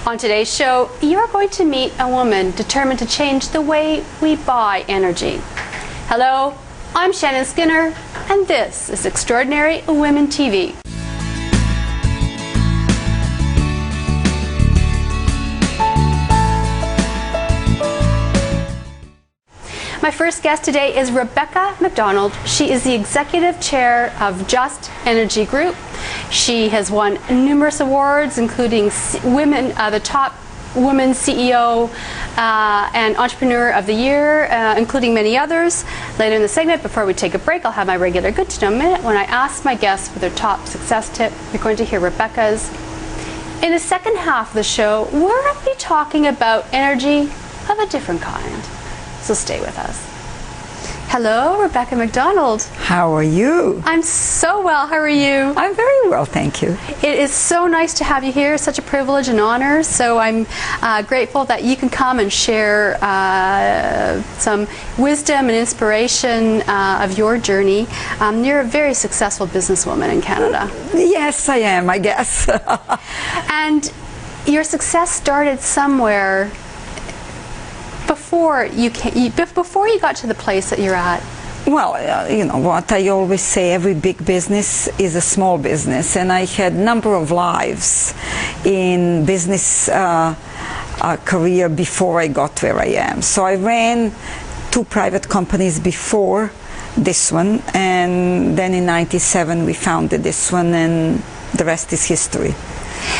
On today's show, you're going to meet a woman determined to change the way we buy energy. Hello, I'm Shannon Skinner, and this is Extraordinary Women TV. My first guest today is Rebecca MacDonald. She is the executive chair of Just Energy Group. She has won numerous awards, including the top woman CEO and entrepreneur of the year, including many others. Later in the segment, before we take a break, I'll have my regular Good to Know Minute. When I ask my guests for their top success tip, you're going to hear Rebecca's. In the second half of the show, we're going to be talking about energy of a different kind. So stay with us. Hello, Rebecca MacDonald. How are you? I'm so well. How are you? I'm very well, thank you. It is so nice to have you here. Such a privilege and honor. So I'm grateful that you can come and share some wisdom and inspiration of your journey. You're a very successful businesswoman in Canada. Yes, I am, I guess. And your success started somewhere before you got to the place that you're at. Well, you know what I always say, every big business is a small business, and I had a number of lives in business career before I got where I am. So I ran 2 private companies before this one, and then in '97 we founded this one, and the rest is history.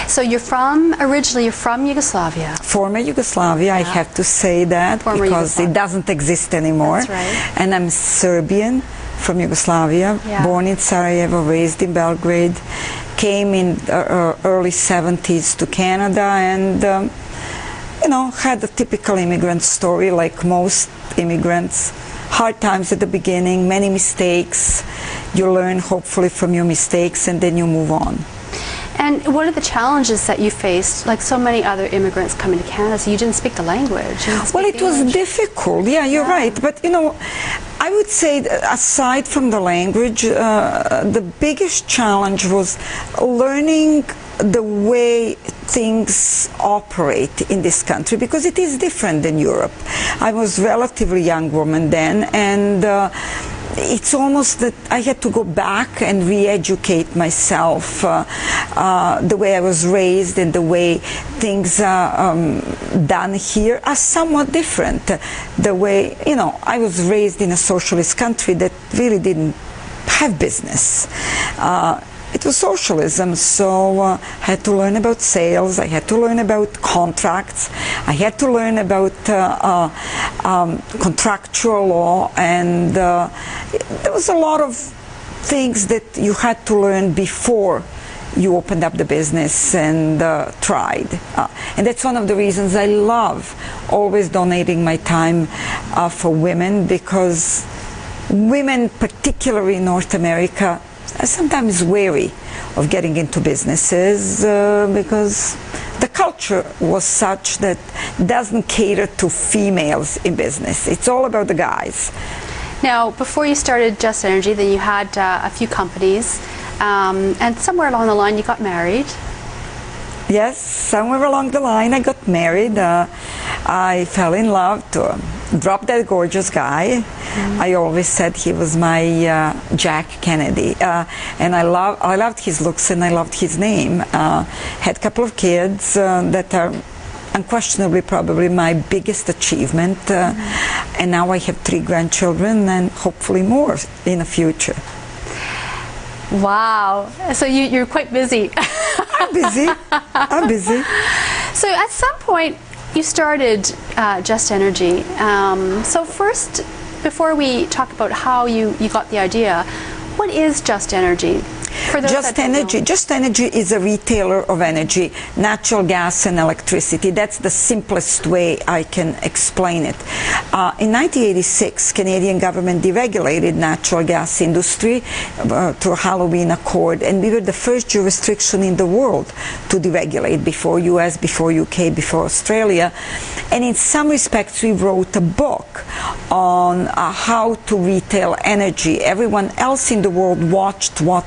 So originally you're from Yugoslavia. Former Yugoslavia, yeah. I have to say that because it doesn't exist anymore. That's right. And I'm Serbian from Yugoslavia, yeah. Born in Sarajevo, raised in Belgrade, came in early 70s to Canada, and had a typical immigrant story like most immigrants. Hard times at the beginning, many mistakes. You learn hopefully from your mistakes, and then you move on. And what are the challenges that you faced, like so many other immigrants coming to Canada? So you didn't speak the language. Well, it was difficult. Yeah, you're right. But, I would say aside from the language, the biggest challenge was learning the way things operate in this country, because it is different than Europe. I was a relatively young woman then, and it's almost that I had to go back and re-educate myself. The way I was raised and the way things are done here are somewhat different. The way, I was raised in a socialist country that really didn't have business. It was socialism, so I had to learn about sales, I had to learn about contracts, I had to learn about contractual law, and there was a lot of things that you had to learn before you opened up the business and tried. And that's one of the reasons I love always donating my time for women, because women, particularly in North America, are sometimes wary of getting into businesses because the culture was such that doesn't cater to females in business. It's all about the guys. Now, before you started Just Energy, then you had a few companies, and somewhere along the line you got married. Yes, somewhere along the line I got married. I fell in love, dropped that gorgeous guy. I always said he was my Jack Kennedy, and I loved his looks and I loved his name. Had a couple of kids that are unquestionably probably my biggest achievement, and now I have 3 grandchildren and hopefully more in the future. Wow, so you're quite busy. I'm busy. So at some point you started Just Energy. So first, before we talk about how you got the idea, what is Just Energy? Just Energy is a retailer of energy, natural gas and electricity. That's the simplest way I can explain it. In 1986, Canadian government deregulated natural gas industry through Halloween Accord, and we were the first jurisdiction in the world to deregulate, before US, before UK, before Australia. And in some respects, we wrote a book on how to retail energy. Everyone else in the world watched what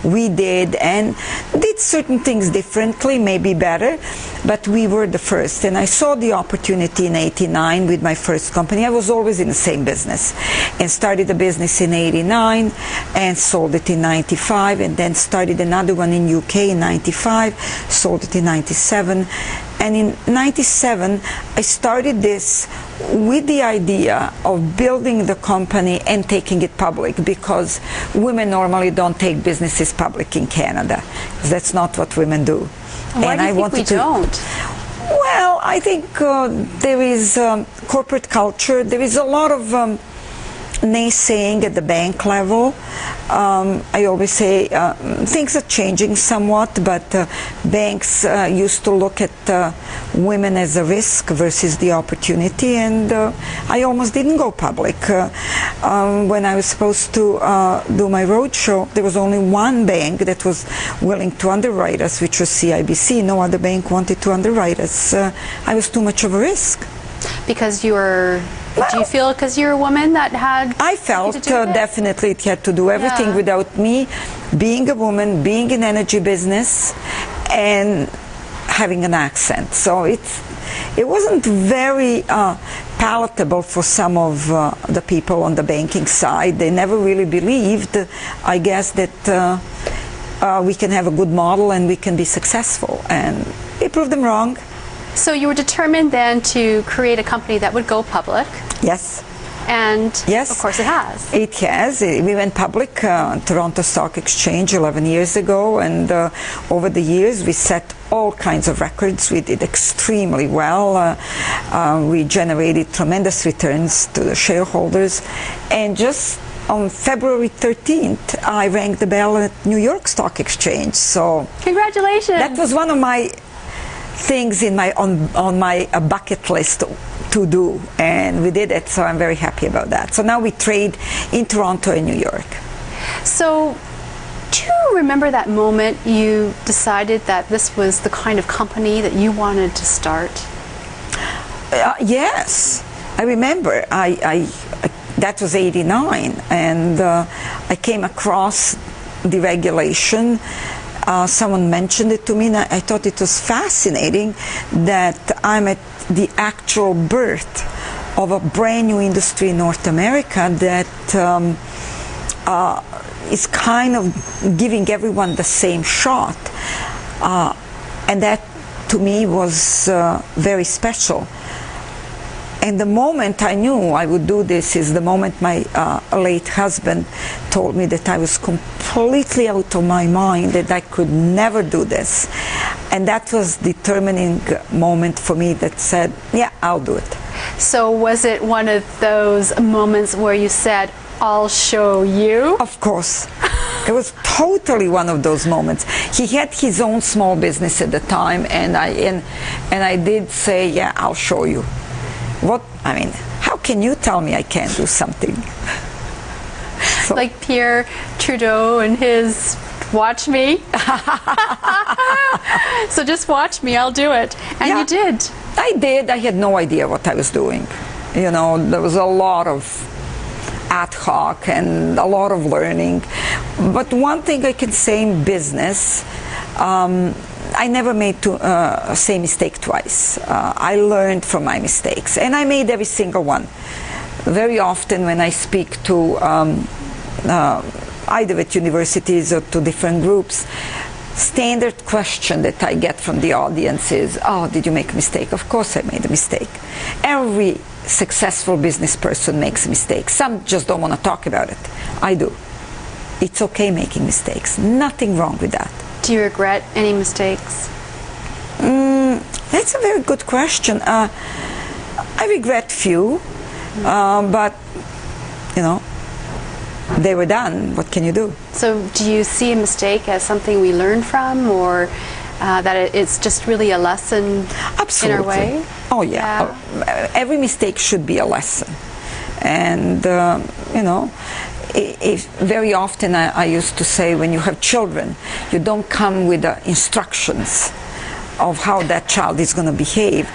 we did, and did certain things differently, maybe better, but we were the first. And I saw the opportunity in '89 with my first company. I was always in the same business, and started a business in '89 and sold it in '95, and then started another one in UK in '95, sold it in '97. And in '97, I started this with the idea of building the company and taking it public, because women normally don't take businesses public in Canada, because that's not what women do. Why do you think we don't? Well, I think there is corporate culture. There is a lot of naysaying at the bank level. I always say things are changing somewhat, but banks used to look at women as a risk versus the opportunity, and I almost didn't go public. When I was supposed to do my roadshow, there was only one bank that was willing to underwrite us, which was CIBC. No other bank wanted to underwrite us. I was too much of a risk. Because you were... Do you feel because you're a woman that had... I felt definitely it had to do everything without me being a woman, being in energy business, and having an accent. So it wasn't very palatable for some of the people on the banking side. They never really believed, I guess, that we can have a good model and we can be successful. And we proved them wrong. So you were determined then to create a company that would go public. Yes. And yes, of course it has. It has. We went public on Toronto Stock Exchange 11 years ago, and over the years we set all kinds of records. We did extremely well. We generated tremendous returns to the shareholders, and just on February 13th, I rang the bell at New York Stock Exchange. So congratulations. That was one of my things in my on my bucket list to do, and we did it, so I'm very happy about that. So now we trade in Toronto and New York. So do you remember that moment you decided that this was the kind of company that you wanted to start? Yes, I remember. That was '89, and I came across the regulation. Someone mentioned it to me, and I thought it was fascinating that I'm at the actual birth of a brand new industry in North America that is kind of giving everyone the same shot. And that, to me, was very special. And the moment I knew I would do this is the moment my late husband told me that I was completely out of my mind, that I could never do this. And that was the determining moment for me that said, yeah, I'll do it. So was it one of those moments where you said, I'll show you? Of course. It was totally one of those moments. He had his own small business at the time, and I did say, yeah, I'll show you. How can you tell me I can't do something? So. Like Pierre Trudeau and his watch me. So just watch me, I'll do it. And you did. I did. I had no idea what I was doing. You know, there was a lot of ad hoc and a lot of learning. But one thing I can say in business, I never made same mistake twice. I learned from my mistakes, and I made every single one. Very often when I speak to either at universities or to different groups, standard question that I get from the audience is, oh, did you make a mistake? Of course I made a mistake. Every successful business person makes a mistake. Some just don't want to talk about it. I do. It's okay making mistakes. Nothing wrong with that. Do you regret any mistakes? That's a very good question. I regret few, but, you know, they were done. What can you do? So do you see a mistake as something we learn from, or that it's just really a lesson Absolutely. in our way? Oh, yeah. Every mistake should be a lesson. And, you know, very often I used to say, when you have children, you don't come with instructions of how that child is going to behave.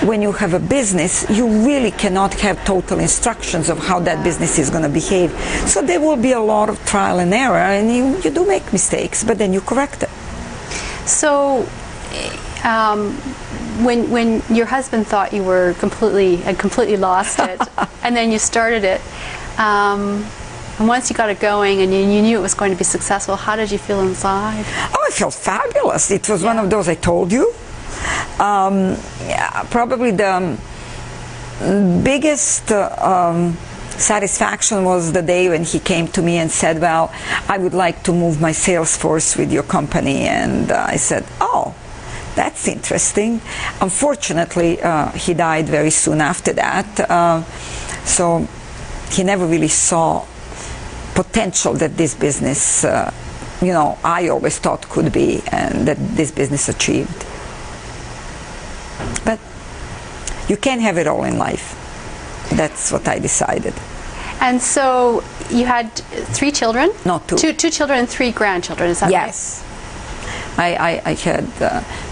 when you have a business, you really cannot have total instructions of how that business is going to behave. So there will be a lot of trial and error, and you do make mistakes, but then you correct it. So when your husband thought you were completely lost it, and then you started it, and once you got it going and you knew it was going to be successful, how did you feel inside? Oh, I felt fabulous. It was one of those I told you. Probably the biggest satisfaction was the day when he came to me and said, well, I would like to move my sales force with your company. And I said, oh, that's interesting. Unfortunately, he died very soon after that. So he never really saw potential that this business, I always thought could be, and that this business achieved. But you can't have it all in life. That's what I decided. And so you had 3 children? No, 2. 2 children and 3 grandchildren, is that right? Yes. I had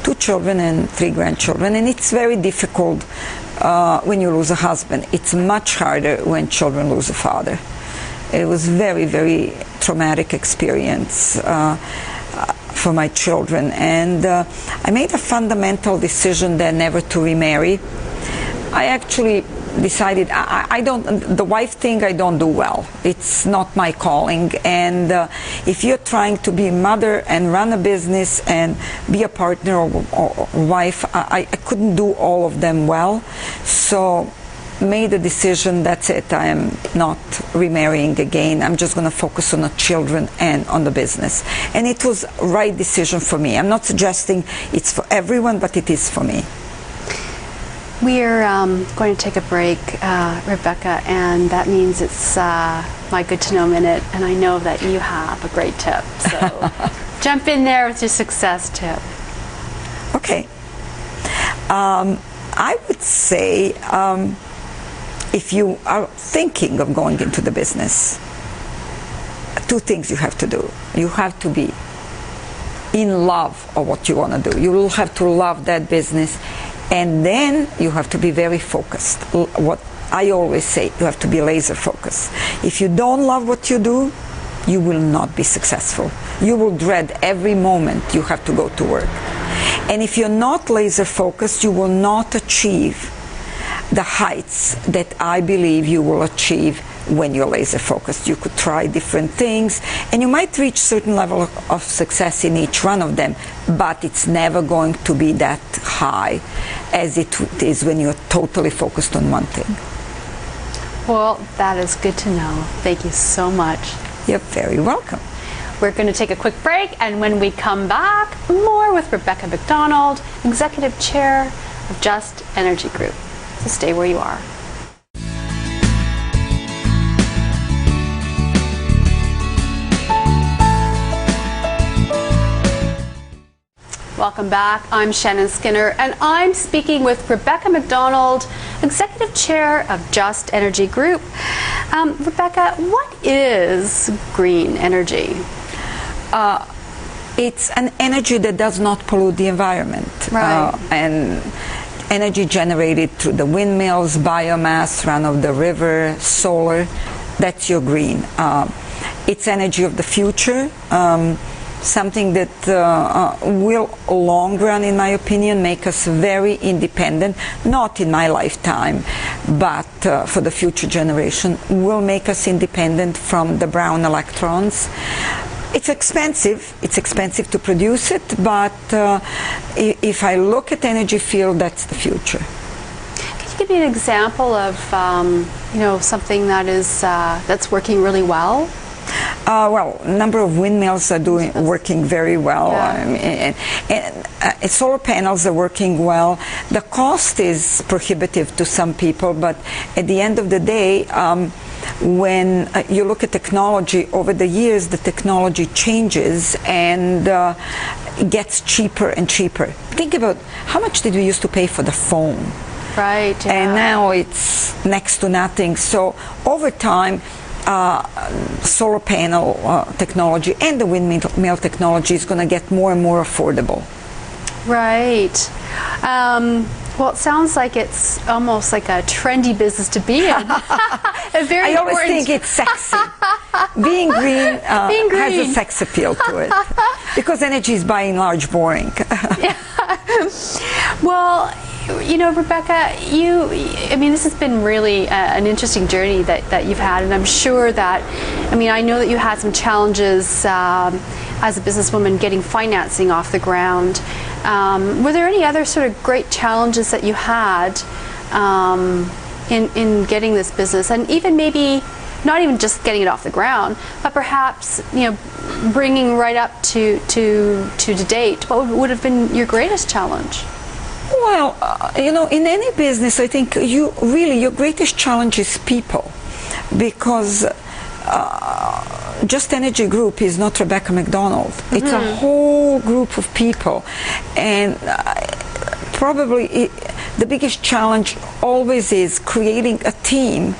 2 children and 3 grandchildren, and it's very difficult when you lose a husband. It's much harder when children lose a father. It was very, very traumatic experience for my children, and I made a fundamental decision then never to remarry. I actually decided the wife thing I don't do well. It's not my calling, and if you're trying to be a mother and run a business and be a partner or wife, I couldn't do all of them well. So made a decision, that's it, I am not remarrying again. I'm just going to focus on the children and on the business. And it was a right decision for me. I'm not suggesting it's for everyone, but it is for me. We're going to take a break, Rebecca, and that means it's my Good to Know Minute, and I know that you have a great tip. So jump in there with your success tip. Okay. I would say if you are thinking of going into the business, 2 things you have to do. You have to be in love of what you want to do. You will have to love that business, and then you have to be very focused. What I always say, you have to be laser focused. If you don't love what you do, you will not be successful. You will dread every moment you have to go to work. And if you're not laser focused, you will not achieve the heights that I believe you will achieve when you're laser focused. You could try different things, and you might reach certain level of success in each one of them, but it's never going to be that high as it is when you're totally focused on one thing. Well, that is good to know. Thank you so much. You're very welcome. We're going to take a quick break, and when we come back, more with Rebecca MacDonald, Executive Chair of Just Energy Group. So stay where you are. Welcome back. I'm Shannon Skinner, and I'm speaking with Rebecca MacDonald, Executive Chair of Just Energy Group. Rebecca, what is green energy? It's an energy that does not pollute the environment. Right. And energy generated through the windmills, biomass, run of the river, solar, that's your green. It's energy of the future, something that will, long run, in my opinion, make us very independent, not in my lifetime, but for the future generation, will make us independent from the brown electrons. It's expensive to produce it, but if I look at energy field, that's the future. Can you give me an example of something that is that's working really well? Well, a number of windmills are working very well. Yeah. And solar panels are working well. The cost is prohibitive to some people, but at the end of the day, when you look at technology, over the years the technology changes and gets cheaper and cheaper. Think about how much did we used to pay for the phone? Right. Yeah. And now it's next to nothing. So over time, solar panel technology and the windmill technology is going to get more and more affordable. Right. Well, it sounds like it's almost like a trendy business to be in. I always think it's sexy. Being green, has a sex appeal to it. Because energy is by and large boring. Well, you know, Rebecca, I mean, this has been really an interesting journey that you've had, and I'm sure that, I mean, I know that you had some challenges as a businesswoman getting financing off the ground. Were there any other sort of great challenges that you had in getting this business, and even maybe not even just getting it off the ground, but perhaps, you know, bringing right up to date? What would have been your greatest challenge? Well, you know, in any business, I think your greatest challenge is people, because Just Energy Group is not Rebecca MacDonald. It's a whole group of people, and probably the biggest challenge always is creating a team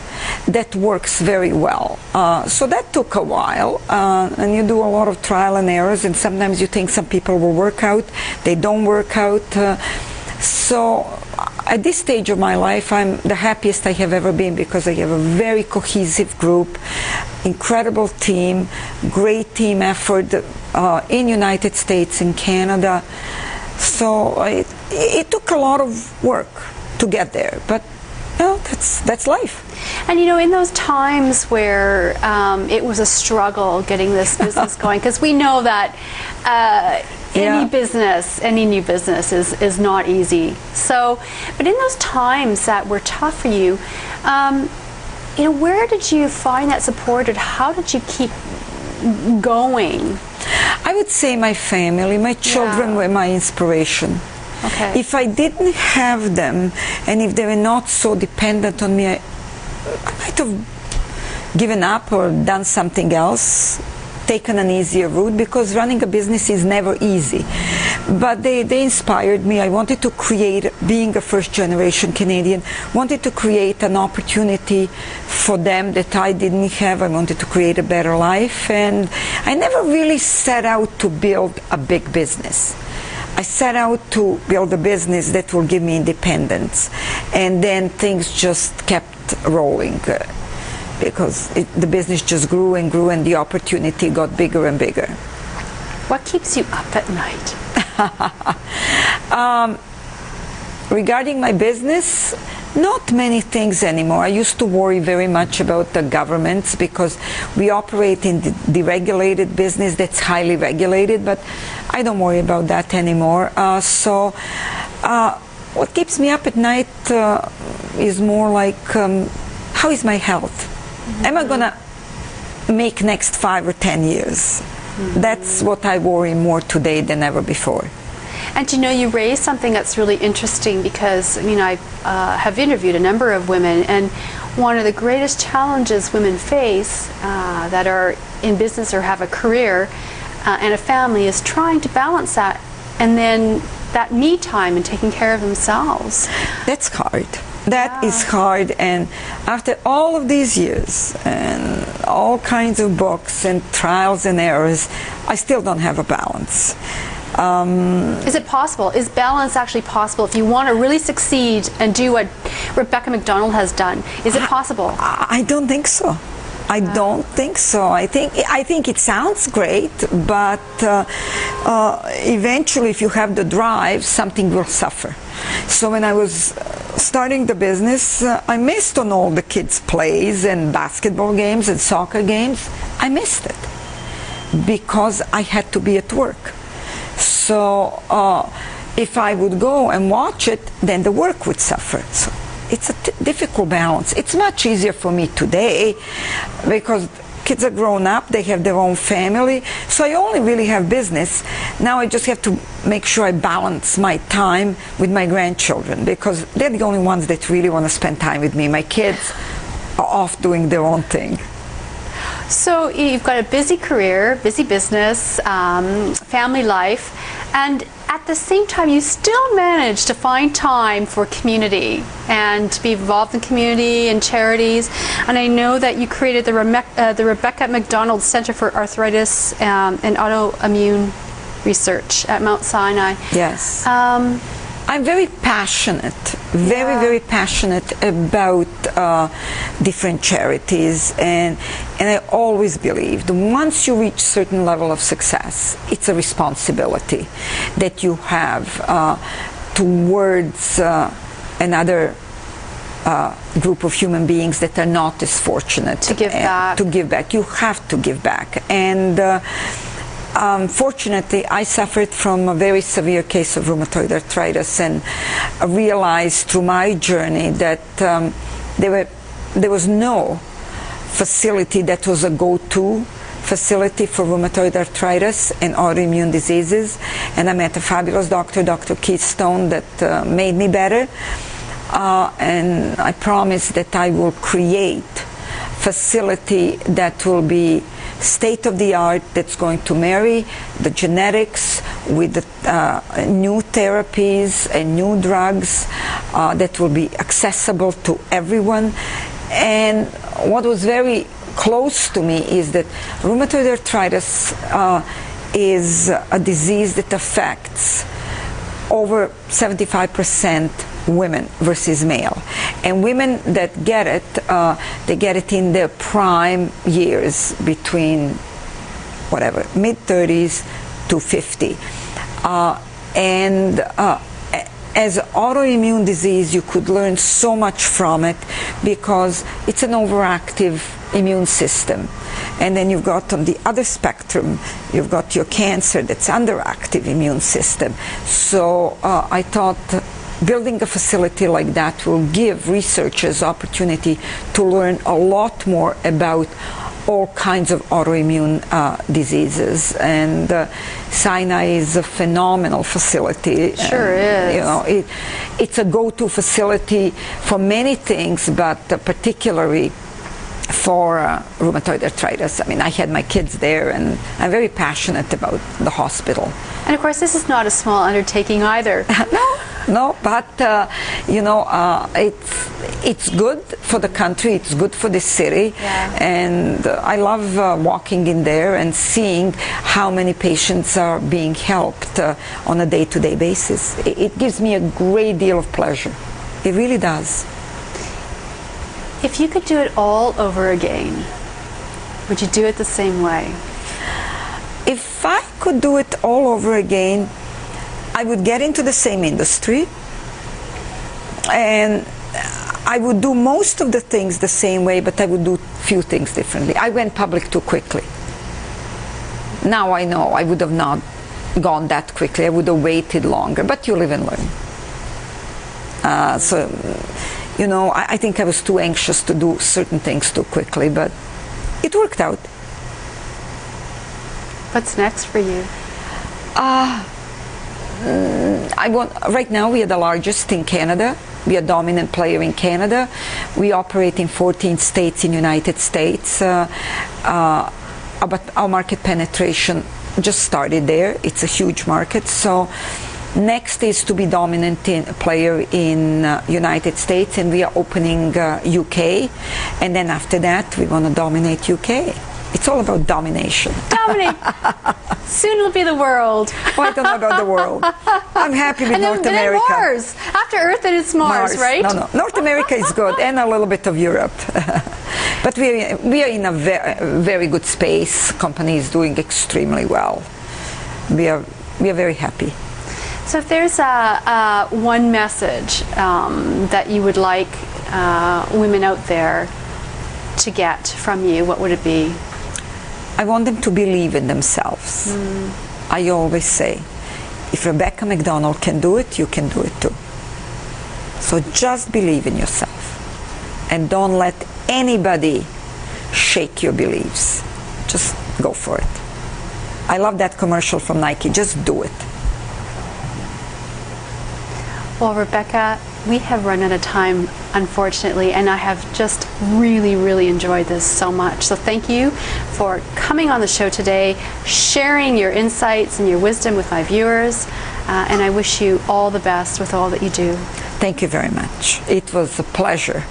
that works very well. So that took a while, and you do a lot of trial and errors, and sometimes you think some people will work out, they don't work out. So at this stage of my life, I'm the happiest I have ever been, because I have a very cohesive group, incredible team, great team effort in United States and Canada. So it took a lot of work to get there, but you know, that's life. And you know, in those times where it was a struggle getting this business going, because we know that any new business is not easy. So, but in those times that were tough for you, you know, where did you find that support, and how did you keep going? I would say my family, my children were my inspiration. Okay. If I didn't have them, and if they were not so dependent on me, I might have given up or done something else, taken an easier route, because running a business is never easy. But they inspired me. I wanted to create, being a first-generation Canadian, wanted to create an opportunity for them that I didn't have. I wanted to create a better life, and I never really set out to build a big business. I set out to build a business that will give me independence, and then things just kept rolling. Because the business just grew and grew, and the opportunity got bigger and bigger. What keeps you up at night? Regarding my business, not many things anymore. I used to worry very much about the governments, because we operate in the deregulated business that's highly regulated, but I don't worry about that anymore. What keeps me up at night is more like, how is my health? Am I gonna make next 5 or 10 years? That's what I worry more today than ever before. And you know, you raised something that's really interesting, because I mean, I have interviewed a number of women, and one of the greatest challenges women face that are in business or have a career and a family is trying to balance that, and then that me time and taking care of themselves. That's hard. That is hard, and after all of these years and all kinds of books and trials and errors, I still don't have a balance. Is it possible? Is balance actually possible if you want to really succeed and do what Rebecca MacDonald has done? Is it possible? I don't think so. I don't think so. I think it sounds great, but eventually, if you have the drive, something will suffer. So when I was starting the business, I missed on all the kids' plays and basketball games and soccer games. I missed it because I had to be at work. So if I would go and watch it, then the work would suffer. So it's a difficult balance. It's much easier for me today because kids are grown up, they have their own family, so I only really have business. Now I just have to make sure I balance my time with my grandchildren, because they're the only ones that really want to spend time with me. My kids are off doing their own thing. So you've got a busy career, busy business, family life, and at the same time you still manage to find time for community and to be involved in community and charities. And I know that you created the Rebecca MacDonald Center for Arthritis and Autoimmune research at Mount Sinai. Yes. I'm very passionate, very passionate about different charities, and I always believed once you reach certain level of success, it's a responsibility that you have towards another group of human beings that are not as fortunate. To give back. To give back. You have to give back. And fortunately, I suffered from a very severe case of rheumatoid arthritis, and I realized through my journey that there was no facility that was a go-to facility for rheumatoid arthritis and autoimmune diseases. And I met a fabulous doctor, Dr. Keith Stone, that made me better. And I promised that I will create facility that will be state-of-the-art, that's going to marry the genetics with the new therapies and new drugs that will be accessible to everyone. And what was very close to me is that rheumatoid arthritis is a disease that affects over 75% women versus male. And women that get it, they get it in their prime years, between whatever, mid-30s to 50. As autoimmune disease, you could learn so much from it because it's an overactive immune system. And then you've got on the other spectrum, you've got your cancer that's underactive immune system. So I thought building a facility like that will give researchers opportunity to learn a lot more about all kinds of autoimmune diseases. And Sinai is a phenomenal facility. Sure is. You know, it's a go-to facility for many things, but particularly for rheumatoid arthritis. I mean, I had my kids there, and I'm very passionate about the hospital. And of course, this is not a small undertaking either. No, but you know, it's good for the country, it's good for the city, and I love walking in there and seeing how many patients are being helped on a day-to-day basis. It gives me a great deal of pleasure. It really does. If you could do it all over again, would you do it the same way? If I could do it all over again, I would get into the same industry, and I would do most of the things the same way, but I would do few things differently. I went public too quickly. Now I know I would have not gone that quickly. I would have waited longer, but you live and learn. So, you know, I think I was too anxious to do certain things too quickly, but it worked out. What's next for you? Right now we are the largest in Canada. We are a dominant player in Canada. We operate in 14 states in the United States. But our market penetration just started there. It's a huge market. So next is to be dominant player in United States, and we are opening UK. And then after that, we want to dominate UK. It's all about domination. Dominate. Soon it'll be the world. Well, I don't know about the world. I'm happy with North America. And Mars. After Earth, then it's Mars, right? No. North America is good, and a little bit of Europe. But we are in a very good space. Company is doing extremely well. We are very happy. So if there's one message that you would like women out there to get from you, what would it be? I want them to believe in themselves. I always say, if Rebecca MacDonald can do it, you can do it too. So just believe in yourself, and don't let anybody shake your beliefs. Just go for it. I love that commercial from Nike. Just do it. Well, Rebecca, we have run out of time, unfortunately, and I have just really enjoyed this so much. So thank you for coming on the show today, sharing your insights and your wisdom with my viewers, and I wish you all the best with all that you do. Thank you very much. It was a pleasure,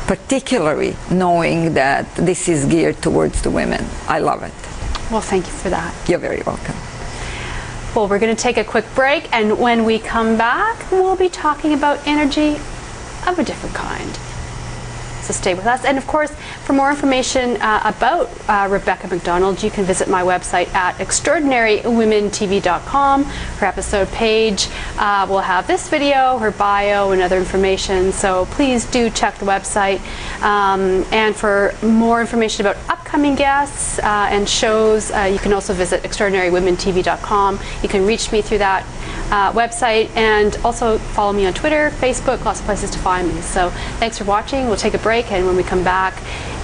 particularly knowing that this is geared towards the women. I love it. Well, thank you for that. You're very welcome. Well, we're going to take a quick break, and when we come back, we'll be talking about energy of a different kind. So stay with us. And of course, for more information about Rebecca MacDonald, you can visit my website at extraordinarywomentv.com. Her episode page will have this video, her bio, and other information. So please do check the website. And for more information about upcoming guests and shows, you can also visit extraordinarywomentv.com. You can reach me through that website, and also follow me on Twitter, Facebook, lots of places to find me. So thanks for watching. We'll take a break, and when we come back,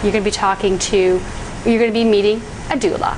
you're going to be meeting a doula.